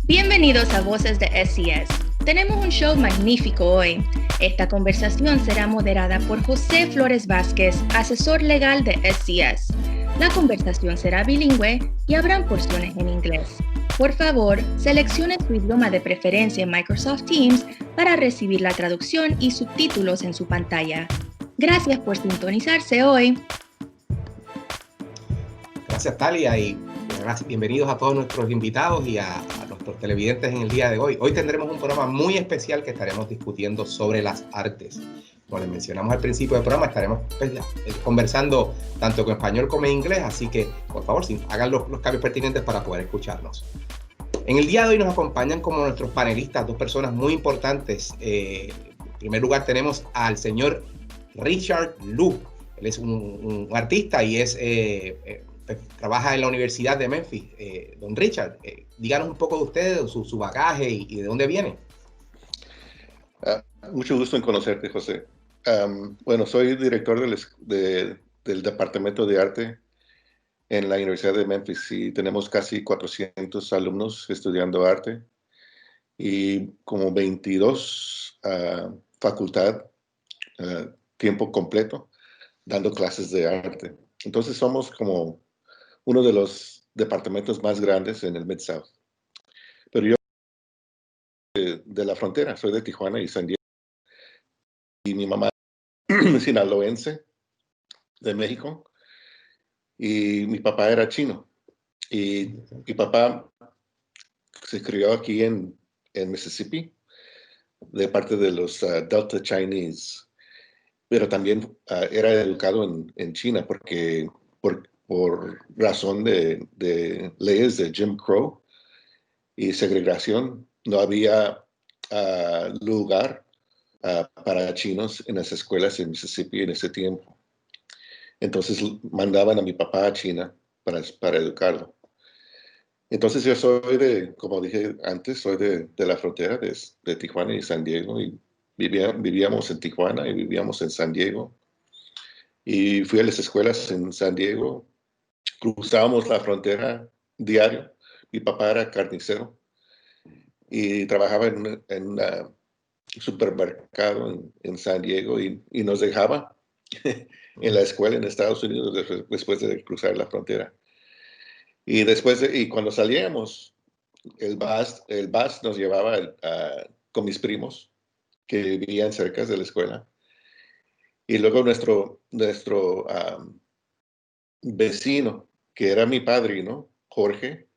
Bienvenidos a Voces de SCS. Tenemos un show magnífico hoy. Esta conversación será moderada por José Flores Vázquez, asesor legal de SCS. La conversación será bilingüe y habrán porciones en inglés. Por favor, seleccione su idioma de preferencia en Microsoft Teams para recibir la traducción y subtítulos en su pantalla. Gracias por sintonizarse hoy. Gracias, Talia, y bienvenidos a todos nuestros invitados y a nuestros televidentes en el día de hoy. Hoy tendremos un programa muy especial que estaremos discutiendo sobre las artes. Como les mencionamos al principio del programa, estaremos conversando tanto con español como en inglés, así que, por favor, hagan los cambios pertinentes para poder escucharnos. En el día de hoy nos acompañan como nuestros panelistas dos personas muy importantes. En primer lugar tenemos al señor Richard Lou. Él es un artista y trabaja en la Universidad de Memphis. Don Richard, díganos un poco de usted, su bagaje y de dónde viene. Mucho gusto en conocerte, José. Bueno, soy director del Departamento de Arte en la Universidad de Memphis y tenemos casi 400 alumnos estudiando arte y como 22 facultad, tiempo completo, dando clases de arte. Entonces somos como uno de los departamentos más grandes en el Mid-South. Pero yo de la frontera, soy de Tijuana y San Diego. Y mi mamá es sinaloense, de México, y mi papá era chino. Y mi papá se crió aquí en Mississippi, de parte de los Delta Chinese, pero también era educado en China porque por razón de leyes de Jim Crow y segregación, no había lugar para chinos en las escuelas en Mississippi en ese tiempo. Entonces mandaban a mi papá a China para educarlo. Entonces yo soy como dije antes, soy de la frontera de Tijuana y San Diego, y vivíamos en Tijuana y vivíamos en San Diego. Y fui a las escuelas en San Diego, cruzábamos la frontera diario. Mi papá era carnicero y trabajaba en un supermercado en San Diego y nos dejaba en la escuela en Estados Unidos después de cruzar la frontera. Y cuando salíamos, el bus nos llevaba con mis primos que vivían cerca de la escuela. Y luego nuestro vecino, que era mi padrino, Jorge,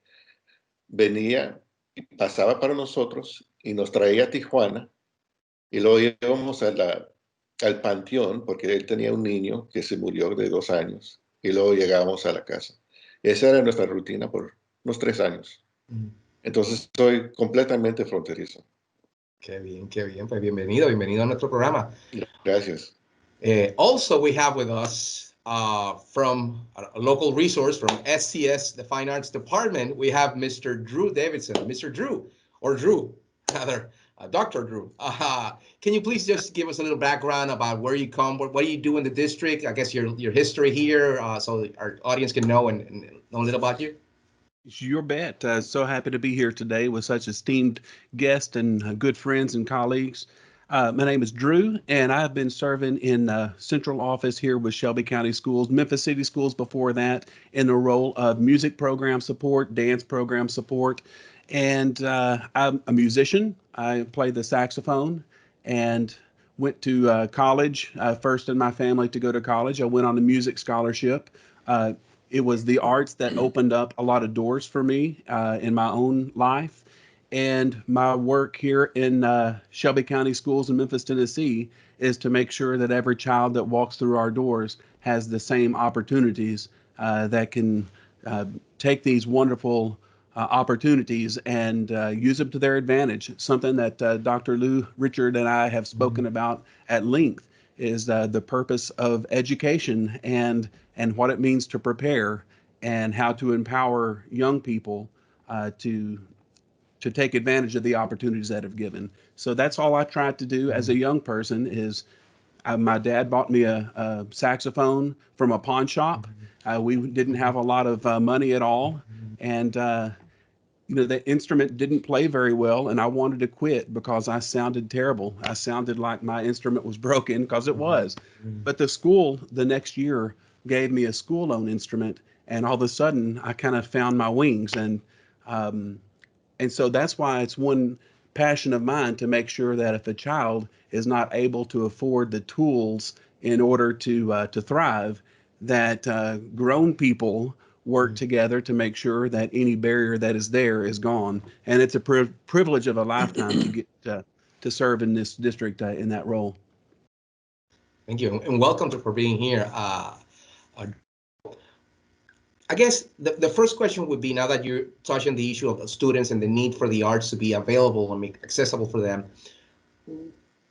venía y pasaba para nosotros y nos traía a Tijuana. Y luego íbamos al panteón, porque él tenía un niño que se murió de 2 años. Y luego llegábamos a la casa. Esa era nuestra rutina por unos 3 años. Entonces, soy completamente fronterizo. Qué bien, qué bien. Pues bienvenido a nuestro programa. Gracias. Also, we have with us from a local resource from SCS, the Fine Arts Department, we have Mr. Dru Davison. Mr. Dru, or Dru, rather, Dr. Dru. Can you please just give us a little background about where you come, what do you do in the district? I guess your history here, so our audience can know and know a little about you. You bet. So happy to be here today with such esteemed guests and good friends and colleagues. My name is Dru, and I've been serving in central office here with Shelby County Schools, Memphis City Schools before that, in the role of music program support, dance program support. And I'm a musician. I play the saxophone and went to college, first in my family to go to college. I went on a music scholarship. It was the arts that opened up a lot of doors for me in my own life. And my work here in Shelby County Schools in Memphis, Tennessee, is to make sure that every child that walks through our doors has the same opportunities that can take these wonderful opportunities and use them to their advantage. Something that Dr. Lou, Richard, and I have spoken about at length is the purpose of education and what it means to prepare and how to empower young people to take advantage of the opportunities that have given. So that's all I tried to do as a young person is my dad bought me a saxophone from a pawn shop. We didn't have a lot of money at all, and the instrument didn't play very well, and I wanted to quit because I sounded terrible. I sounded like my instrument was broken, because it was. But the school the next year gave me a school-owned instrument, and all of a sudden I kind of found my wings, and so that's why it's one passion of mine to make sure that if a child is not able to afford the tools in order to thrive, that grown people work together to make sure that any barrier that is there is gone. And it's a privilege of a lifetime to get to serve in this district in that role. Thank you, and welcome for being here. I guess the first question would be, now that you're touching the issue of the students and the need for the arts to be available and make accessible for them,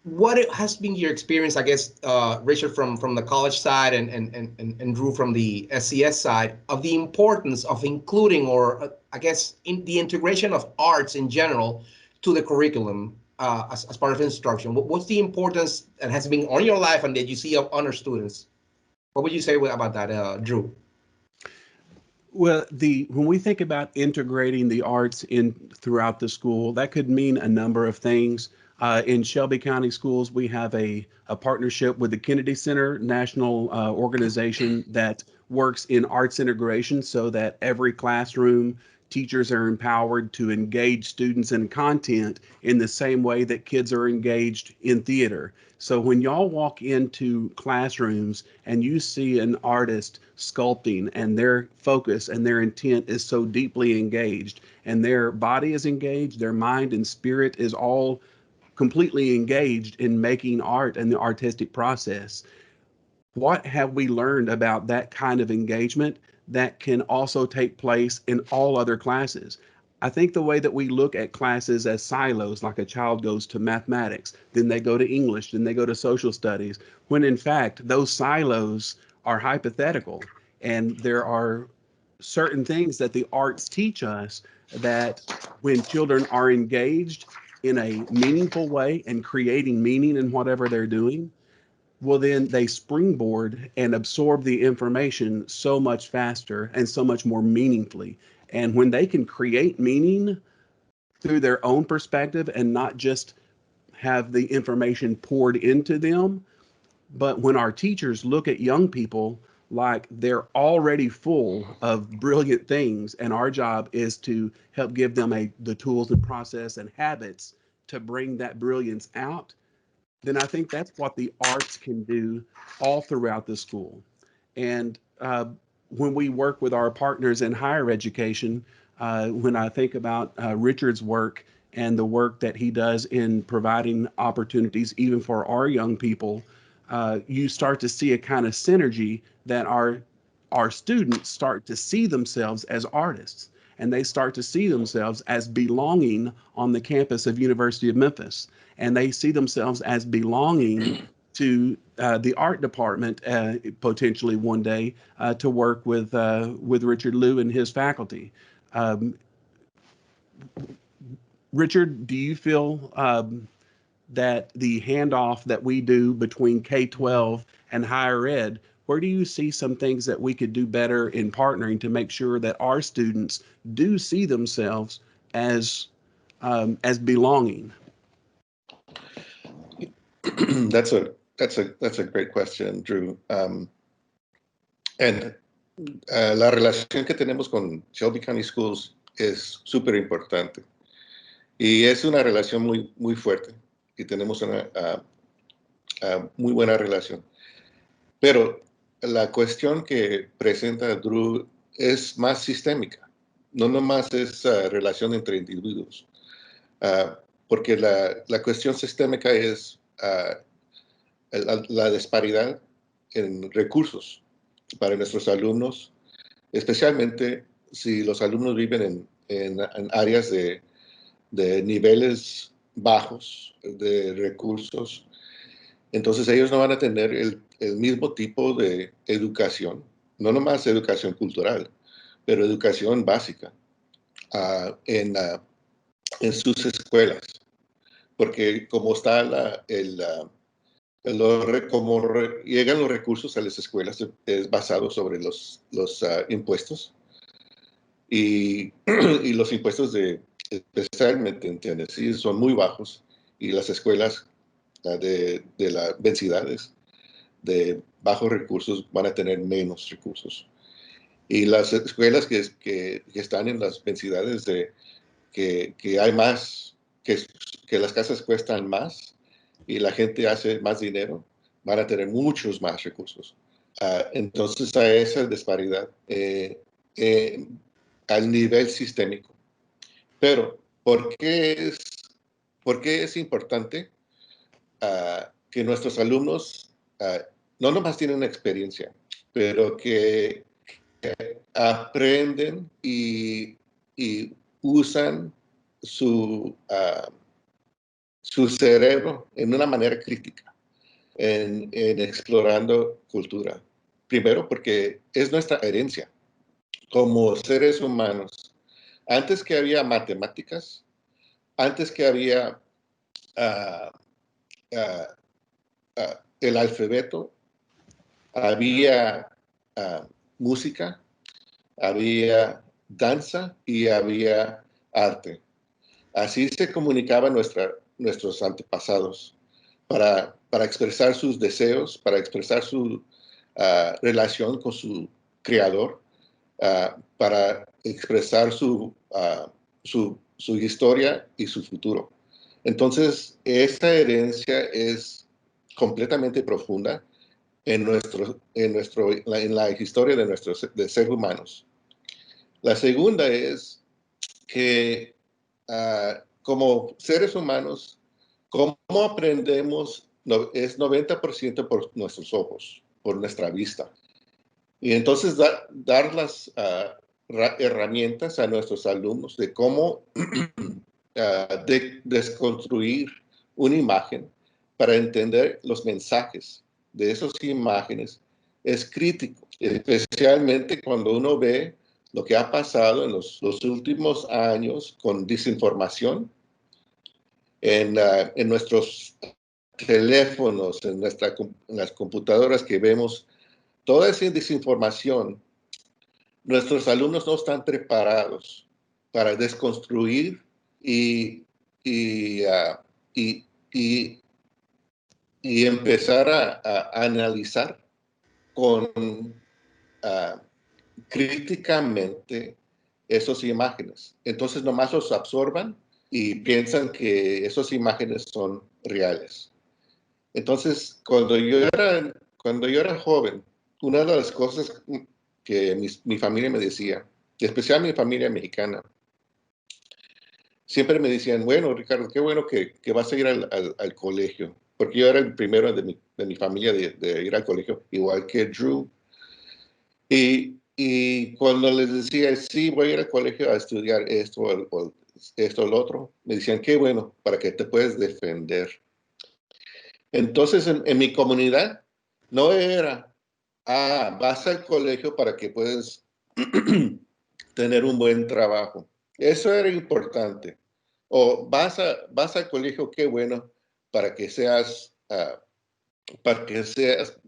what has been your experience, I guess, Richard, from the college side and Dru from the SCS side, of the importance of including, or I guess, in the integration of arts in general to the curriculum as part of instruction? What's the importance that has been on your life and that you see of other students? What would you say about that, Dru? Well, when we think about integrating the arts in throughout the school, that could mean a number of things. In Shelby County Schools, we have a partnership with the Kennedy Center, national organization that works in arts integration, so that every classroom, teachers are empowered to engage students in content in the same way that kids are engaged in theater. So when y'all walk into classrooms and you see an artist sculpting, and their focus and their intent is so deeply engaged, and their body is engaged, their mind and spirit is all completely engaged in making art and the artistic process, what have we learned about that kind of engagement that can also take place in all other classes? I think the way that we look at classes as silos, like a child goes to mathematics, then they go to English, then they go to social studies, when in fact those silos are hypothetical, and there are certain things that the arts teach us, that when children are engaged in a meaningful way and creating meaning in whatever they're doing, well, then they springboard and absorb the information so much faster and so much more meaningfully. And when they can create meaning through their own perspective and not just have the information poured into them, but when our teachers look at young people like they're already full of brilliant things, and our job is to help give them the tools and process and habits to bring that brilliance out, then I think that's what the arts can do all throughout the school. And when we work with our partners in higher education, when I think about Richard's work and the work that he does in providing opportunities even for our young people, you start to see a kind of synergy that our students start to see themselves as artists, and they start to see themselves as belonging on the campus of University of Memphis, and they see themselves as belonging to the art department potentially one day to work with Richard Lou and his faculty. Richard, do you feel that the handoff that we do between K-12 and higher ed, where do you see some things that we could do better in partnering to make sure that our students do see themselves as belonging? That's a great question, Dru. And la relación que tenemos con Shelby County Schools es súper importante, y es una relación muy fuerte, y tenemos una muy buena relación. Pero la cuestión que presenta Dru es más sistémica, no nomás es relación entre individuos, porque la cuestión sistémica es la disparidad en recursos para nuestros alumnos, especialmente si los alumnos viven en áreas de niveles bajos de recursos. Entonces ellos no van a tener el mismo tipo de educación, no nomás educación cultural, pero educación básica en sus escuelas. Porque como está llegan los recursos a las escuelas es basado sobre los impuestos y, y los impuestos especialmente en Tennessee son muy bajos y las escuelas de las densidades de bajos recursos van a tener menos recursos. Y las escuelas que están en las densidades que hay más, que las casas cuestan más y la gente hace más dinero, van a tener muchos más recursos. Entonces, a esa disparidad al nivel sistémico. Pero, ¿por qué es importante que nuestros alumnos no nomás tienen una experiencia, pero que aprenden y usan su cerebro en una manera crítica, en explorando cultura? Primero, porque es nuestra herencia como seres humanos. Antes que había matemáticas, antes que había el alfabeto, había música, había danza y había arte. Así se comunicaban nuestros antepasados para expresar sus deseos, para expresar su relación con su creador, para expresar su historia y su futuro. Entonces, esta herencia es completamente profunda en la historia de seres humanos. La segunda es que como seres humanos, ¿cómo aprendemos? Es 90% por nuestros ojos, por nuestra vista. Y entonces dar las herramientas a nuestros alumnos de cómo desconstruir una imagen para entender los mensajes de esas imágenes es crítico, especialmente cuando uno ve lo que ha pasado en los últimos años con desinformación en nuestros teléfonos, en las computadoras que vemos. Toda esa desinformación, nuestros alumnos no están preparados para desconstruir y empezar a analizar críticamente esas imágenes. Entonces nomás los absorban y piensan que esas imágenes son reales. Entonces, cuando yo era joven, una de las cosas que mi familia me decía, especialmente mi familia mexicana, siempre me decían, bueno, Ricardo, qué bueno que vas a ir al colegio, porque yo era el primero de mi familia de ir al colegio, igual que Dru. Y cuando les decía, sí, voy a ir al colegio a estudiar esto o esto o lo otro, me decían, qué bueno, para que te puedas defender. Entonces, en mi comunidad, no era, vas al colegio para que puedas tener un buen trabajo. Eso era importante. O vas al colegio, qué bueno, para que seas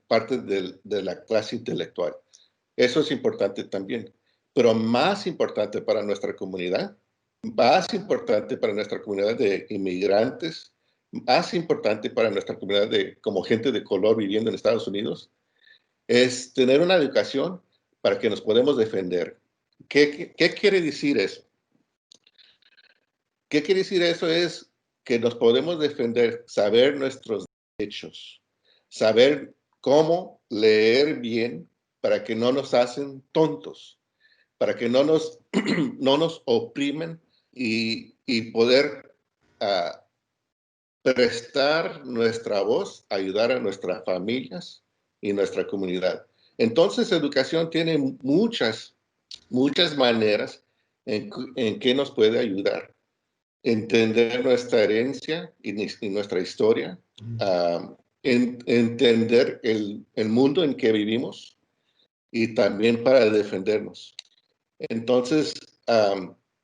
parte de la clase intelectual. Eso es importante también. Pero más importante para nuestra comunidad, más importante para nuestra comunidad de inmigrantes, más importante para nuestra comunidad como gente de color viviendo en Estados Unidos, es tener una educación para que nos podamos defender. ¿Qué quiere decir eso? ¿Qué quiere decir eso? Es que nos podemos defender, saber nuestros derechos, saber cómo leer bien para que no nos hacen tontos, para que no nos oprimen y poder prestar nuestra voz, ayudar a nuestras familias y nuestra comunidad. Entonces, educación tiene muchas maneras en que nos puede ayudar. Entender nuestra herencia y nuestra historia, entender el mundo en que vivimos y también para defendernos. Entonces,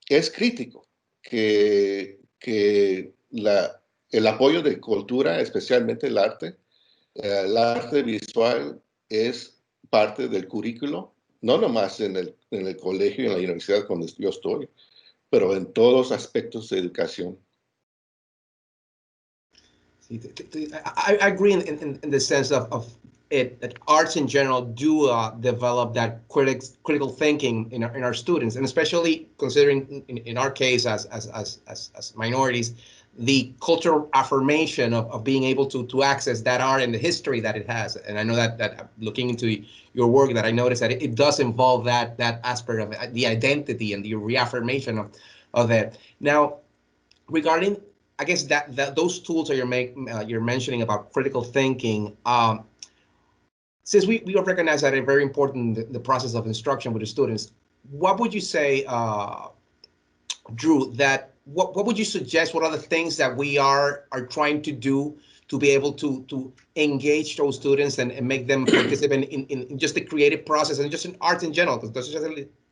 es crítico que el apoyo de cultura, especialmente el arte, El arte visual es parte del currículo, no nomás en el colegio y en la universidad donde yo estoy, pero en todos los aspectos de educación. I agree in the sense of it that arts in general do develop that critical thinking in our students, and especially considering in our case as minorities, the cultural affirmation of being able to access that art and the history that it has. And I know that looking into your work, that I noticed that it does involve that aspect of the identity and the reaffirmation of that. Now, regarding, I guess that those tools that you're mentioning about critical thinking, since we recognize that are very important in the process of instruction with the students, what would you say, Dru, that what would you suggest? What are the things that we are trying to do to be able to engage those students and make them participate in just the creative process and just in arts in general? Because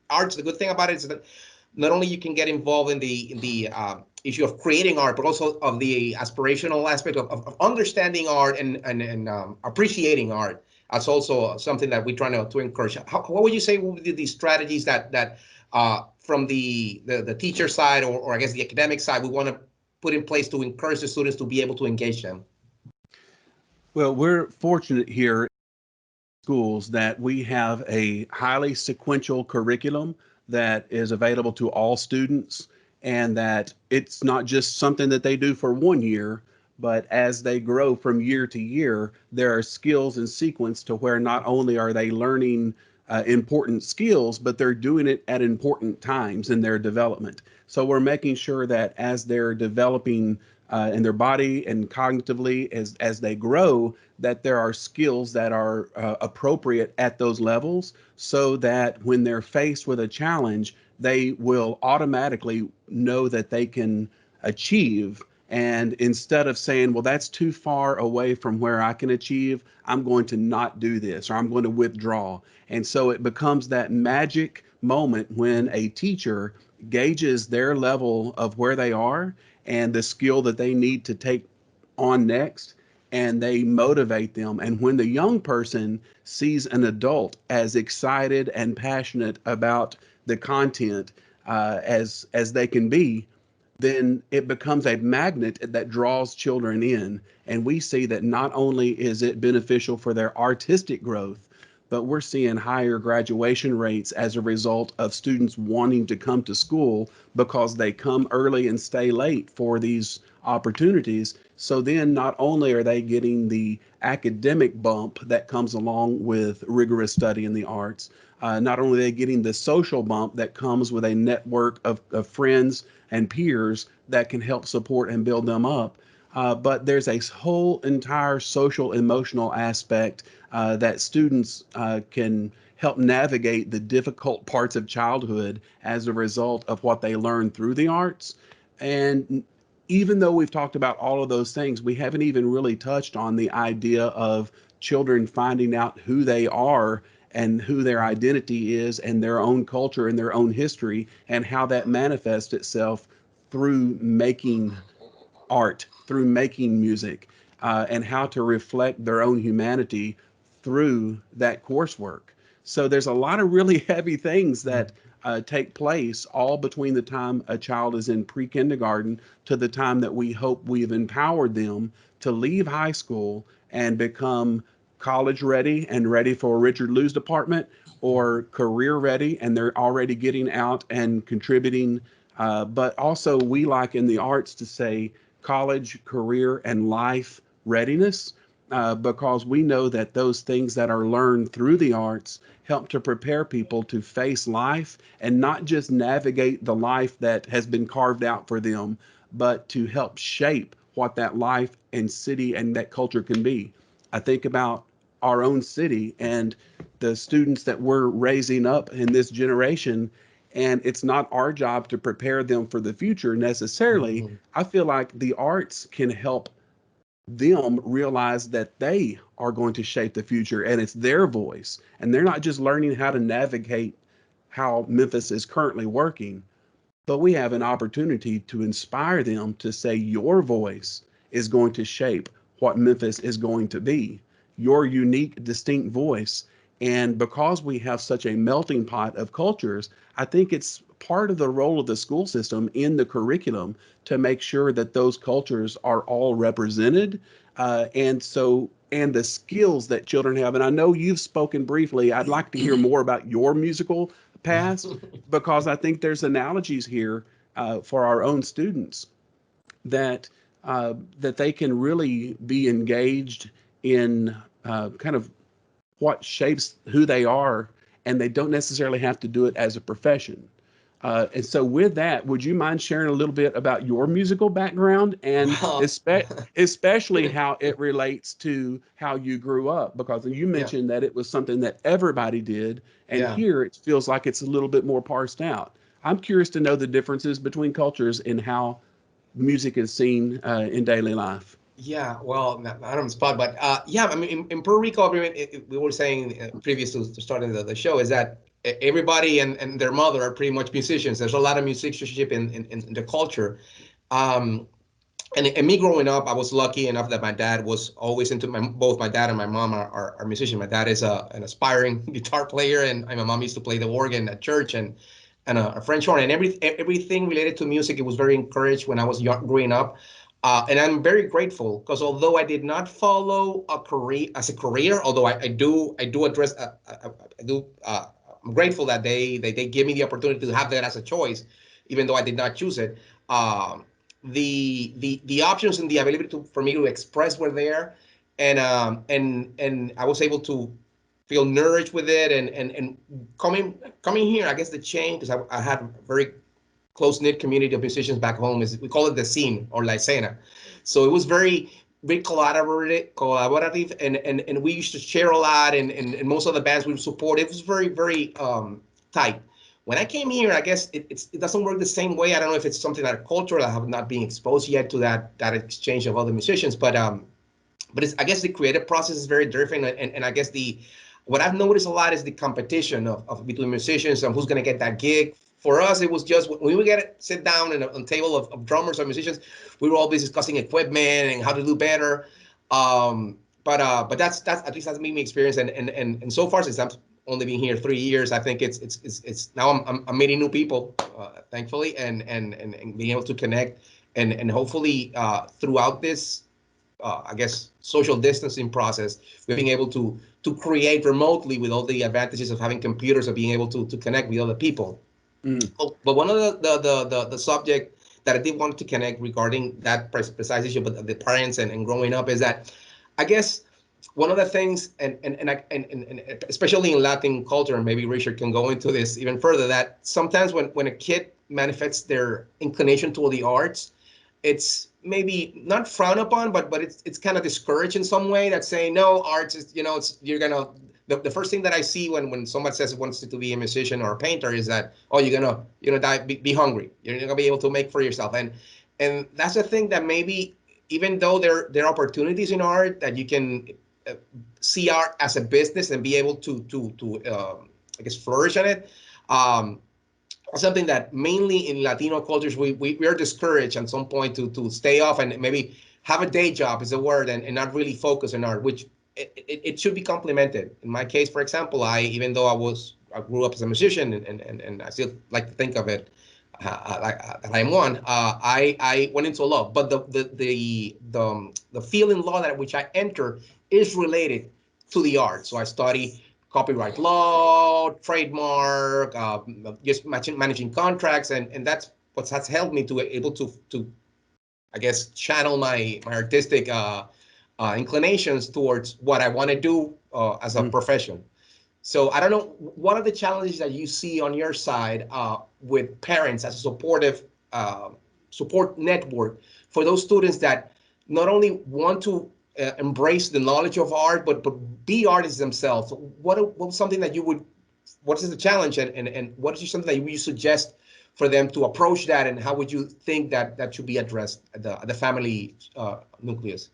arts, the good thing about it is that not only you can get involved in the issue of creating art, but also of the aspirational aspect of understanding art and appreciating art. That's also something that we're trying to encourage. What would you say would be the strategies that from the teacher side, or I guess the academic side, we want to put in place to encourage the students to be able to engage them? Well, we're fortunate here in schools that we have a highly sequential curriculum that is available to all students, and that it's not just something that they do for 1 year, but as they grow from year to year, there are skills and sequence to where not only are they learning important skills, but they're doing it at important times in their development. So we're making sure that as they're developing in their body and cognitively as they grow, that there are skills that are appropriate at those levels, so that when they're faced with a challenge, they will automatically know that they can achieve. And instead of saying, well, that's too far away from where I can achieve, I'm going to not do this, or I'm going to withdraw. And so it becomes that magic moment when a teacher gauges their level of where they are and the skill that they need to take on next, and they motivate them. And when the young person sees an adult as excited and passionate about the content as they can be, then it becomes a magnet that draws children in. And we see that not only is it beneficial for their artistic growth, but we're seeing higher graduation rates as a result of students wanting to come to school because they come early and stay late for these opportunities. So then not only are they getting the academic bump that comes along with rigorous study in the arts, not only are they getting the social bump that comes with a network of friends and peers that can help support and build them up, but there's a whole entire social emotional aspect that students can help navigate the difficult parts of childhood as a result of what they learn through the arts. And even though we've talked about all of those things, we haven't even really touched on the idea of children finding out who they are and who their identity is and their own culture and their own history, and how that manifests itself through making art, through making music, and how to reflect their own humanity through that coursework. So there's a lot of really heavy things that take place all between the time a child is in pre-kindergarten to the time that we hope we've empowered them to leave high school and become college ready and ready for Richard Lou's department, or career ready and they're already getting out and contributing. But also we like in the arts to say college, career, and life readiness, because we know that those things that are learned through the arts help to prepare people to face life and not just navigate the life that has been carved out for them, but to help shape what that life and city and that culture can be. I think about our own city and the students that we're raising up in this generation, and it's not our job to prepare them for the future necessarily. Mm-hmm. I feel like the arts can help them realize that they are going to shape the future and it's their voice, and they're not just learning how to navigate how Memphis is currently working, but we have an opportunity to inspire them to say your voice is going to shape what Memphis is going to be. your unique, distinct voice. And because we have such a melting pot of cultures, I think it's part of the role of the school system in the curriculum to make sure that those cultures are all represented. And the skills that children have. And I know you've spoken briefly. I'd like to hear more about your musical past because I think there's analogies here for our own students that that they can really be engaged in kind of what shapes who they are, and they don't necessarily have to do it as a profession. And so with that, would you mind sharing a little bit about your musical background and especially how it relates to how you grew up? Because you mentioned that it was something that everybody did, and here it feels like it's a little bit more parsed out. I'm curious to know the differences between cultures and how music is seen in daily life. Yeah, well, not on the spot, but yeah, I mean, in Puerto Rico, I mean, we were saying previous to starting the show is that everybody and their mother are pretty much musicians. There's a lot of musicianship in the culture. And me growing up, I was lucky enough that my dad was always into both my dad and my mom are musicians. My dad is an aspiring guitar player, and my mom used to play the organ at church and a French horn, and everything related to music. It was very encouraged when I was growing up. And I'm very grateful because although I did not follow a career as a career, although I do address, I'm grateful that they give me the opportunity to have that as a choice, even though I did not choose it. The options and the ability for me to express were there, and I was able to feel nourished with it, and coming here, I guess the change, because I had a very close-knit community of musicians back home, is we call it the scene or la escena. So it was very collaborative, and we used to share a lot, and most of the bands we would support. It was very tight. When I came here, I guess it doesn't work the same way. I don't know if it's something that a culture that I have not been exposed yet to that exchange of other musicians, but I guess the creative process is very different, and I guess what I've noticed a lot is the competition of between musicians and who's going to get that gig. For us, it was just when we would sit down on a table of drummers or musicians, we were always discussing equipment and how to do better. But that's at least that's been my experience, and so far, since I'm only been here 3 years, I think it's now I'm meeting new people, thankfully, and being able to connect and hopefully throughout this I guess social distancing process, we're being able to create remotely with all the advantages of having computers, of being able to connect with other people. But one of the subject that I did want to connect regarding that precise issue, but the parents and growing up, is that I guess one of the things, and especially in Latin culture, and maybe Richard can go into this even further, that sometimes when a kid manifests their inclination toward the arts, it's maybe not frowned upon, but it's kind of discouraged in some way. That's saying no, arts is, you're gonna. The first thing that I see when someone says wants to be a musician or a painter is that, oh, you're gonna die, be hungry. You're not gonna be able to make for yourself, and that's the thing that maybe even though there are opportunities in art that you can see art as a business and be able to I guess flourish in it. Something that mainly in Latino cultures we are discouraged at some point to stay off and maybe have a day job is a word and not really focus on art, which it should be complemented. In my case, for example, even though I grew up as a musician and I still like to think of it like that I'm one. I went into law, but the field in law that which I enter is related to the art. So I study copyright law, trademark, just managing contracts, and that's what has helped me to able to I guess channel my artistic inclinations towards what I want to do as a profession. So I don't know, what are the challenges that you see on your side with parents as a supportive support network for those students that not only want to embrace the knowledge of art, but be artists themselves? What's something that what is the challenge, and what is something that you would suggest for them to approach that, and how would you think that should be addressed at the family nucleus?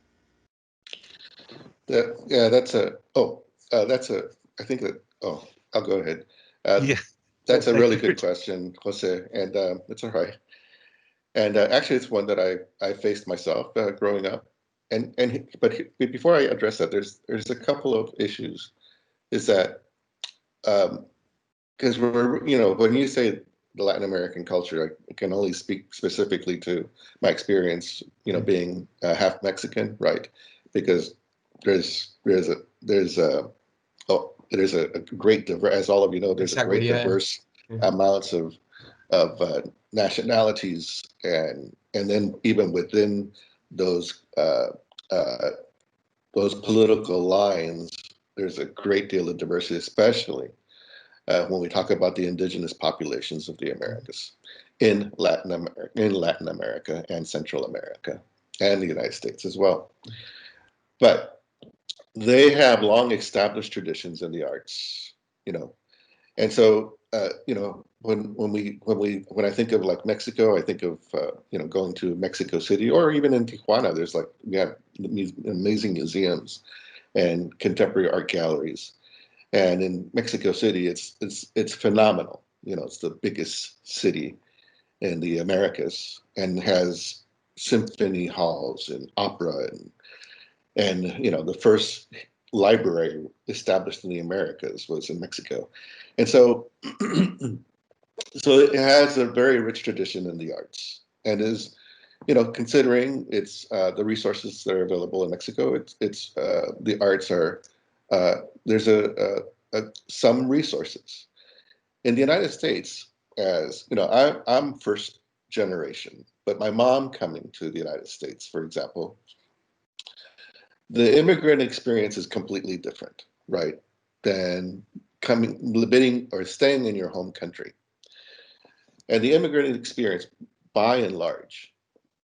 I think that, I'll go ahead. Yeah. That's a really good question, Jose, and it's all right. And actually, it's one that I faced myself growing up. but before I address that, there's a couple of issues. Is that because when you say the Latin American culture, I can only speak specifically to my experience, being half Mexican, right? Because there's a great, as all of you know, there's a great diverse amounts of nationalities, and then even within those political lines, there's a great deal of diversity, especially when we talk about the indigenous populations of the Americas in Latin America and Central America and the United States as well. But they have long established traditions in the arts, and so when I think of like Mexico, I think of going to Mexico City, or even in Tijuana. We have amazing museums and contemporary art galleries. And in Mexico City, it's phenomenal. It's the biggest city in the Americas and has symphony halls and opera and the first library established in the Americas was in Mexico. And so so it has a very rich tradition in the arts, and is considering it's the resources that are available in Mexico, it's the arts are there's some resources. In the United States, as I'm first generation, but my mom coming to the United States, for example, the immigrant experience is completely different, right, than living or staying in your home country. And the immigrant experience, by and large,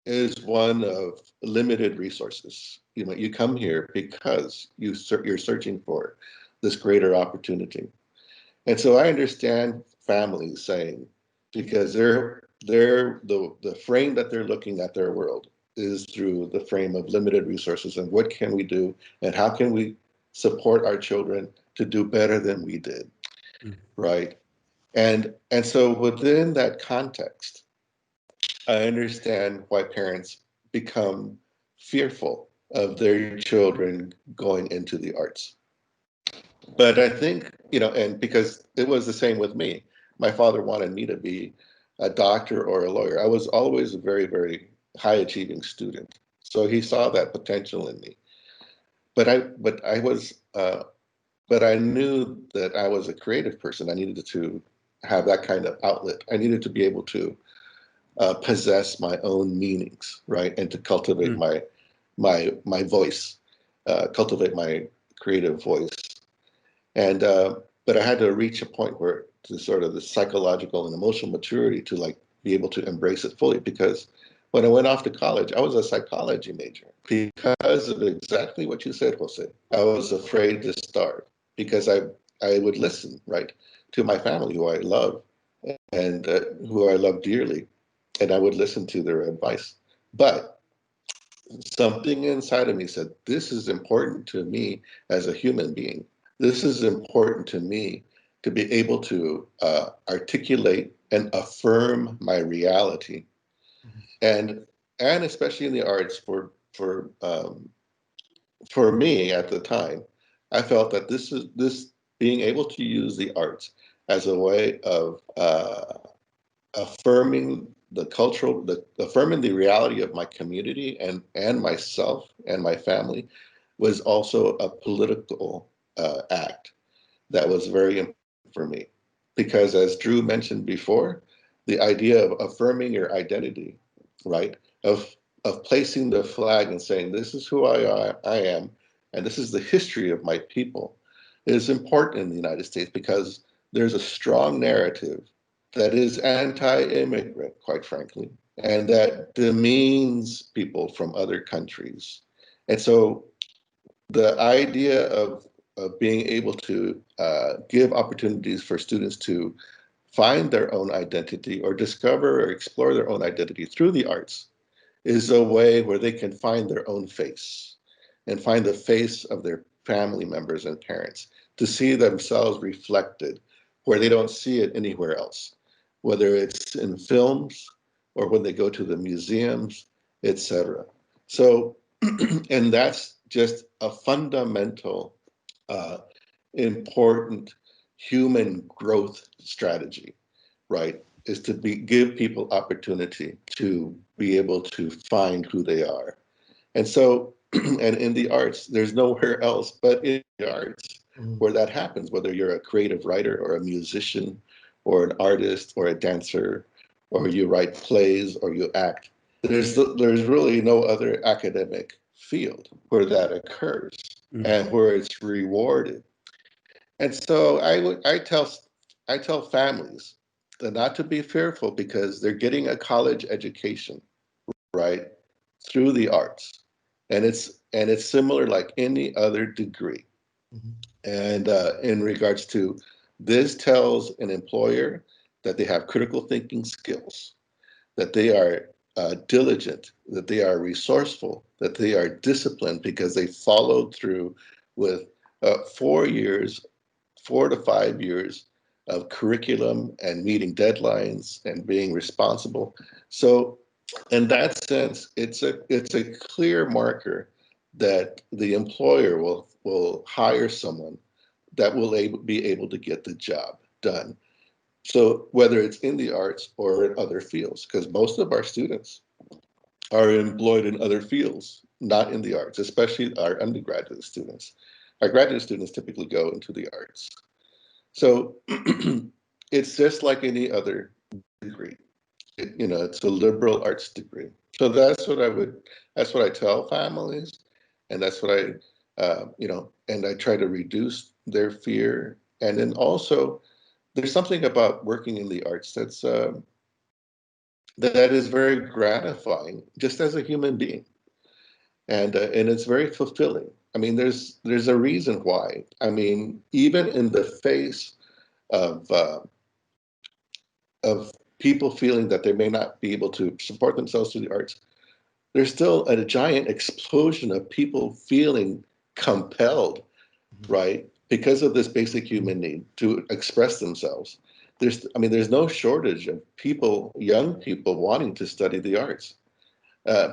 is one of limited resources. You come here because you're searching for this greater opportunity. And so I understand families saying, because the frame that they're looking at their world is through the frame of limited resources, and what can we do, and how can we support our children to do better than we did, right? And so within that context, I understand why parents become fearful of their children going into the arts. But I think, and because it was the same with me, my father wanted me to be a doctor or a lawyer. I was always a very, very high achieving student. So he saw that potential in me. But I knew that I was a creative person. I needed to have that kind of outlet. I needed to be able to possess my own meanings, right, and to cultivate my voice, cultivate my creative voice. And but I had to reach a point where, to sort of the psychological and emotional maturity to be able to embrace it fully. Because when I went off to college, I was a psychology major because of exactly what you said, Jose. I was afraid to start because I would listen, right, to my family, who I love and who I love dearly, and I would listen to their advice. But something inside of me said, this is important to me as a human being. This is important to me to be able to articulate and affirm my reality. And especially in the arts, for me at the time, I felt that this being able to use the arts as a way of affirming affirming the reality of my community and myself and my family was also a political act that was very important for me. Because as Dru mentioned before, the idea of affirming your identity, right, of placing the flag and saying, this is who I am, and this is the history of my people, is important in the United States, because there's a strong narrative that is anti-immigrant, quite frankly, and that demeans people from other countries. And so the idea of being able to give opportunities for students to find their own identity or discover or explore their own identity through the arts is a way where they can find their own face and find the face of their family members and parents, to see themselves reflected where they don't see it anywhere else, whether it's in films or when they go to the museums, etc. So And that's just a fundamental, important human growth strategy, right? Is to give people opportunity to be able to find who they are. And so, and in the arts, there's nowhere else but in the arts where that happens, whether you're a creative writer or a musician or an artist or a dancer, or you write plays or you act. There's really no other academic field where that occurs and where it's rewarded. And so I tell families that not to be fearful because they're getting a college education, right, through the arts, and it's similar like any other degree. And in regards to this, tells an employer that they have critical thinking skills, that they are diligent, that they are resourceful, that they are disciplined because they followed through with 4 years, 4 to 5 years of curriculum and meeting deadlines and being responsible. So in that sense, it's a clear marker that the employer will hire someone that will be able to get the job done. So whether it's in the arts or in other fields, because most of our students are employed in other fields, not in the arts, especially our undergraduate students. Our graduate students typically go into the arts. So it's just like any other degree. It's a liberal arts degree. So that's what I tell families, and that's what and I try to reduce their fear. And then also, there's something about working in the arts that is very gratifying, just as a human being, and it's very fulfilling. I mean, there's a reason why. I mean, even in the face of people feeling that they may not be able to support themselves through the arts, there's still a giant explosion of people feeling compelled, right? Because of this basic human need to express themselves. There's no shortage of people, young people wanting to study the arts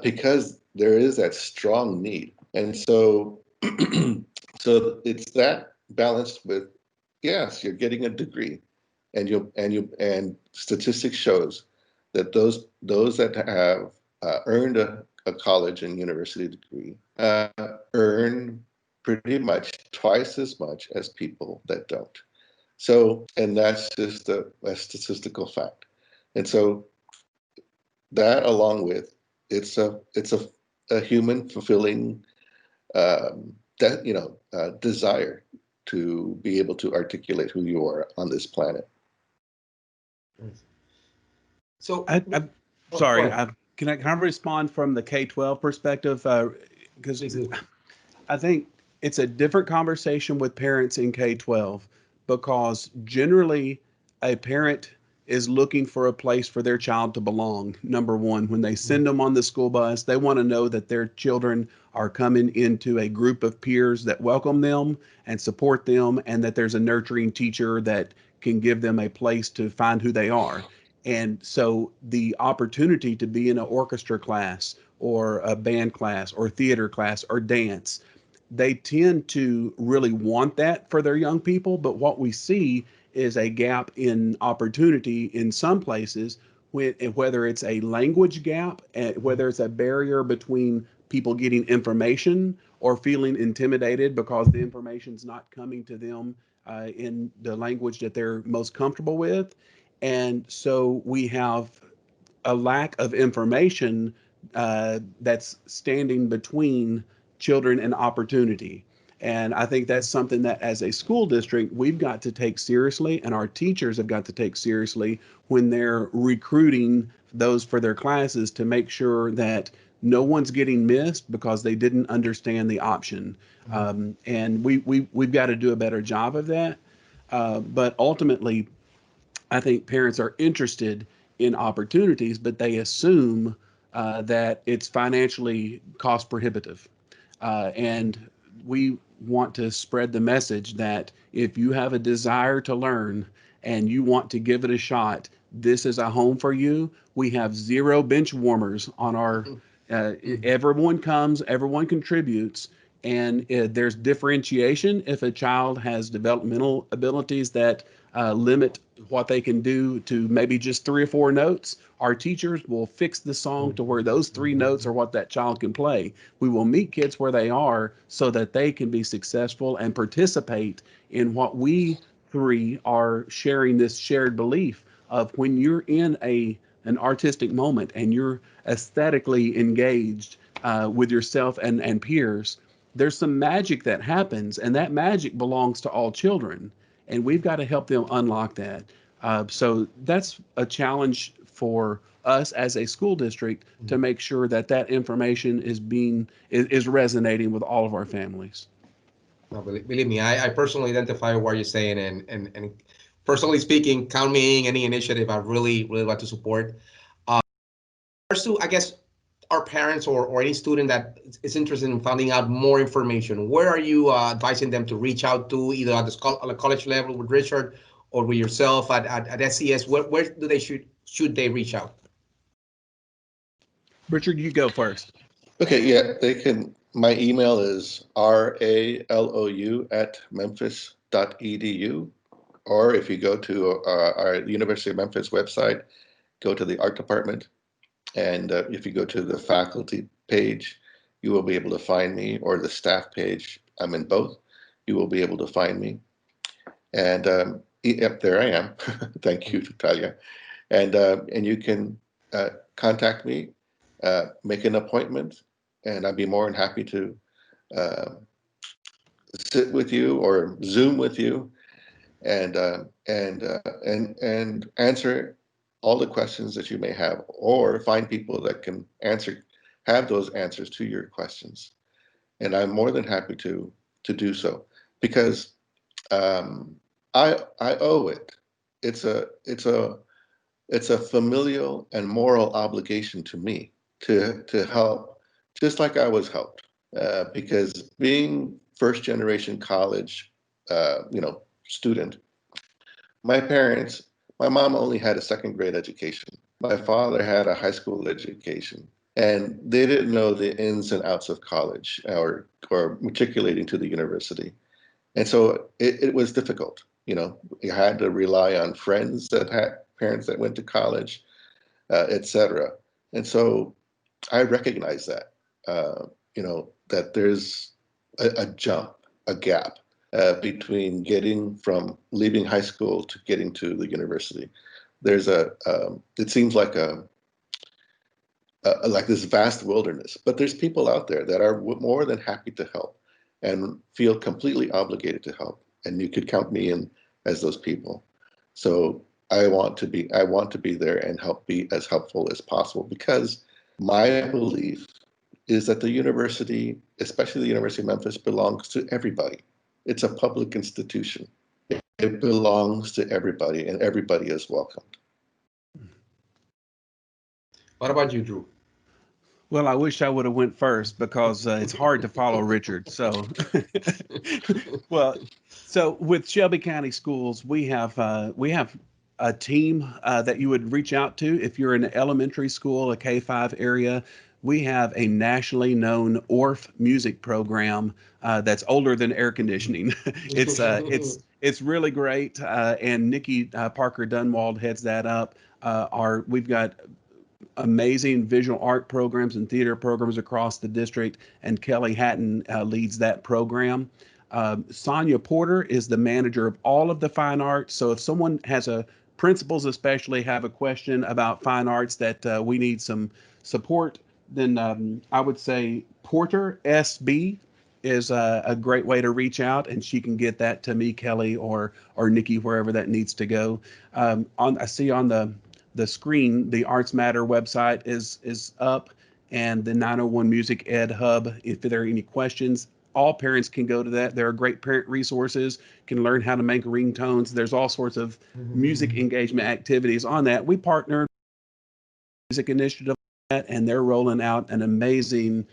because there is that strong need. And so, so it's that balanced with, yes, you're getting a degree, and statistics shows that those that have earned a college and university degree earn pretty much twice as much as people that don't. So, and that's just a statistical fact. And so that, along with it's a human fulfilling desire to be able to articulate who you are on this planet. So I'm sorry. Can I respond from the K-12 perspective? Because I think it's a different conversation with parents in K-12, because generally a parent is looking for a place for their child to belong. Number one, when they send them on the school bus, they want to know that their children are coming into a group of peers that welcome them and support them, and that there's a nurturing teacher that can give them a place to find who they are. And so the opportunity to be in an orchestra class or a band class or theater class or dance, they tend to really want that for their young people. But what we see is a gap in opportunity in some places, whether it's a language gap, whether it's a barrier between people getting information or feeling intimidated because the information's not coming to them in the language that they're most comfortable with. And so we have a lack of information that's standing between children and opportunity. And I think that's something that, as a school district, we've got to take seriously, and our teachers have got to take seriously when they're recruiting those for their classes, to make sure that no one's getting missed because they didn't understand the option. And we've got to do a better job of that. But ultimately, I think parents are interested in opportunities, but they assume that it's financially cost prohibitive. And we want to spread the message that if you have a desire to learn and you want to give it a shot, this is a home for you. We have 0 bench warmers on our Everyone comes, everyone contributes, and there's differentiation if a child has developmental abilities that limit what they can do to maybe just 3 or 4 notes. Our teachers will fix the song to where those 3 notes are what that child can play. We will meet kids where they are so that they can be successful and participate in what we 3 are sharing, this shared belief of when you're in an artistic moment and you're aesthetically engaged with yourself and peers, there's some magic that happens, and that magic belongs to all children, and we've got to help them unlock that. So that's a challenge for us as a school district to make sure that that information is resonating with all of our families. No, believe me, I personally identify with what you're saying, and personally speaking, count me in any initiative I really like to support. So I guess our parents or any student that is interested in finding out more information, where are you advising them to reach out to, either at the college level with Richard or with yourself at SCS? Where do they should they reach out? Richard, you go first. Okay, yeah, they can. My email is ralou@memphis.edu, or if you go to our University of Memphis website, go to the art department, and if you go to the faculty page, you will be able to find me, or the staff page. I'm in both. You will be able to find me, and yep, there I am. Thank you, Talia, and you can contact me, make an appointment, and I'd be more than happy to sit with you or Zoom with you and answer all the questions that you may have, or find people that can have those answers to your questions. And I'm more than happy to do so, because I owe it. It's a familial and moral obligation to me to help, just like I was helped, because being first generation college, student, my mom only had a 2nd grade education. My father had a high school education, and they didn't know the ins and outs of college or matriculating to the university. And so it was difficult. You had to rely on friends that had parents that went to college, etc. And so I recognize that, that there's a gap between leaving high school to getting to the university. There's it seems like like this vast wilderness, but there's people out there that are more than happy to help and feel completely obligated to help. And you could count me in as those people. So I want to be there and be as helpful as possible, because my belief is that the university, especially the University of Memphis, belongs to everybody. It's a public institution. It belongs to everybody, and everybody is welcomed. What about you, Dru? Well, I wish I would have went first, because it's hard to follow Richard. So, so with Shelby County Schools, we have a team that you would reach out to if you're in an elementary school, a K-5 area. We have a nationally known ORF music program that's older than air conditioning. It's really great, and Nikki Parker Dunwald heads that up. We've got amazing visual art programs and theater programs across the district, and Kelly Hatton leads that program. Sonia Porter is the manager of all of the fine arts. So if someone principals especially have a question about fine arts that we need some support, then I would say Porter SB is a great way to reach out, and she can get that to me, Kelly, or Nikki, wherever that needs to go. I see on the screen, the Arts Matter website is up, and the 901 Music Ed Hub. If there are any questions, all parents can go to that. There are great parent resources, can learn how to make ringtones. There's all sorts of music engagement activities on that. We partnered with Music Initiative, and they're rolling out an amazing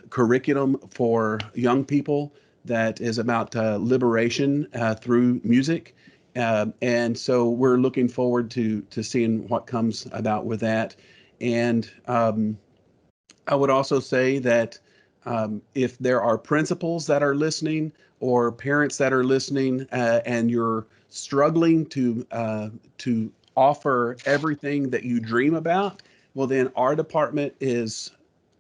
curriculum for young people that is about liberation through music. And so we're looking forward to seeing what comes about with that. And I would also say that if there are principals that are listening or parents that are listening, and you're struggling to offer everything that you dream about, well, then our department is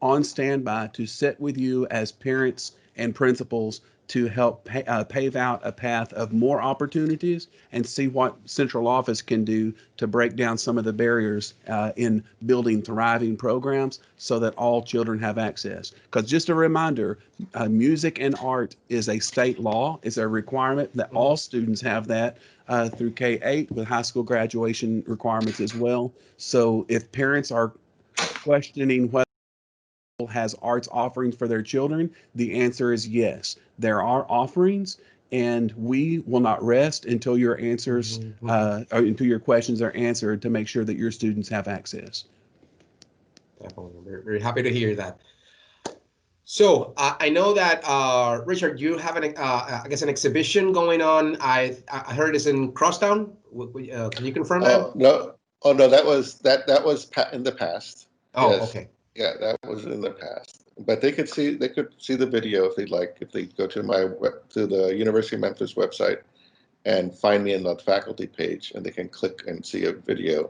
on standby to sit with you as parents and principals to help pave out a path of more opportunities and see what central office can do to break down some of the barriers in building thriving programs so that all children have access. Because just a reminder, music and art is a state law. It's a requirement that all students have that through K-8 with high school graduation requirements as well. So if parents are questioning whether has arts offerings for their children, the answer is yes. There are offerings, and we will not rest until your answers or until your questions are answered to make sure that your students have access. Definitely. We're very happy to hear that. So I know that Richard, you have I guess an exhibition going on. I heard it's in Crosstown. Can you confirm that? No. Oh no, that was in the past. Oh, yes. okay. Yeah, that was in the past. But they could see the video if they'd like. If they go to the University of Memphis website and find me in the faculty page, and they can click and see a video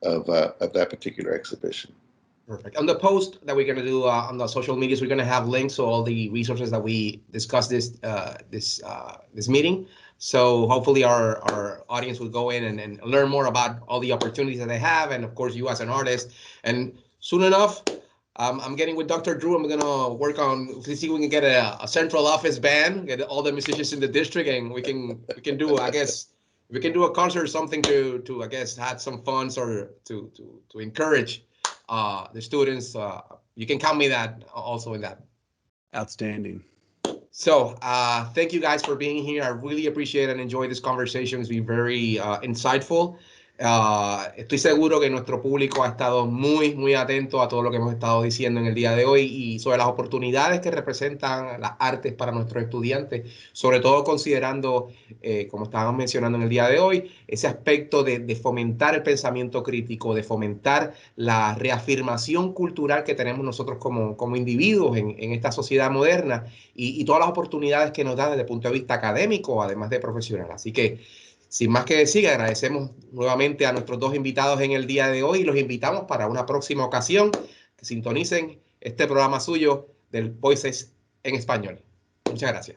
of that particular exhibition. Perfect. On the post that we're going to do on the social medias, we're going to have links to all the resources that we discussed this meeting. So hopefully our audience will go in and learn more about all the opportunities that they have, and of course you as an artist. And soon enough, I'm getting with Dr. Dru. I'm going to work on, see if we can get a central office band, get all the musicians in the district, and we can do, I guess, we can do a concert or something to I guess have some funds or to encourage the students. You can count me that also in that. Outstanding. So thank you guys for being here. I really appreciate and enjoy this conversation. It's been very insightful. Estoy seguro que nuestro público ha estado muy atento a todo lo que hemos estado diciendo en el día de hoy y sobre las oportunidades que representan las artes para nuestros estudiantes, sobre todo considerando, como estábamos mencionando en el día de hoy, ese aspecto de fomentar el pensamiento crítico, de fomentar la reafirmación cultural que tenemos nosotros como individuos en esta sociedad moderna y todas las oportunidades que nos da desde el punto de vista académico, además de profesional. Así que, sin más que decir, agradecemos nuevamente a nuestros dos invitados en el día de hoy y los invitamos para una próxima ocasión que sintonicen este programa suyo del Voices en Español. Muchas gracias.